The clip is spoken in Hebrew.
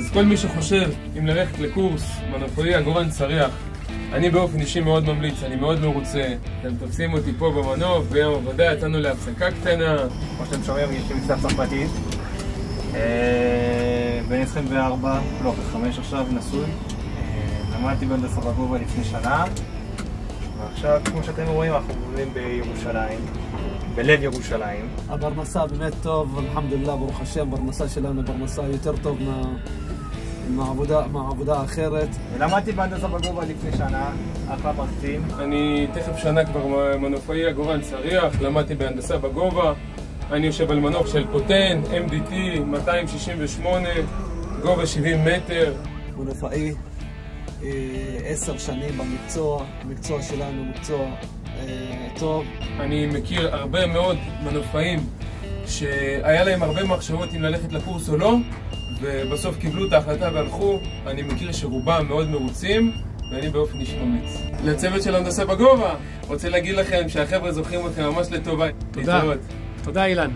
אז כל מי שחושב אם ללכת לקורס מנופאי עגורן צריח, אני באופן אישי מאוד ממליץ, אני מאוד מרוצה. אתם תופסים אותי פה במנוף, ביום עבודה יצאנו להפסקה קטנה. כמו שאתם שומעים, יש לי מבטא צרפתי. בן 24, לא, 5 עכשיו, נשוי. למדתי בהנדסה בגובה לפני שנה. ועכשיו, כמו שאתם רואים, אנחנו עובדים בירושלים, בלב ירושלים. הפרנסה באמת טוב, אלחמדולillah, ברוך השם, פרנסה שלנו פרנסה יותר טוב מהעבודה האחרת. ולמדתי בהנדסה בגובה לפני שנה, אחלה מרצים. אני תכף שנה כבר מנופאי עגורן צריח, למדתי בהנדסה בגובה. אני יושב על מנוף של פוטן, MDT 268, גובה 70 מטר. מנופאי 10 שנים במקצוע, המקצוע שלנו מקצוע טוב. אני מכיר הרבה מאוד מנופאים שהיה להם הרבה מחשבות אם ללכת לקורס או לא, ובסוף קיבלו את ההחלטה והלכו. אני מכיר שרובם מאוד מרוצים, ואני באופן אישי ממליץ. לצוות של הנדסה בגובה, רוצה להגיד לכם שהחבר'ה זוכרים אתכם ממש לטובה. תודה. תודה אילן.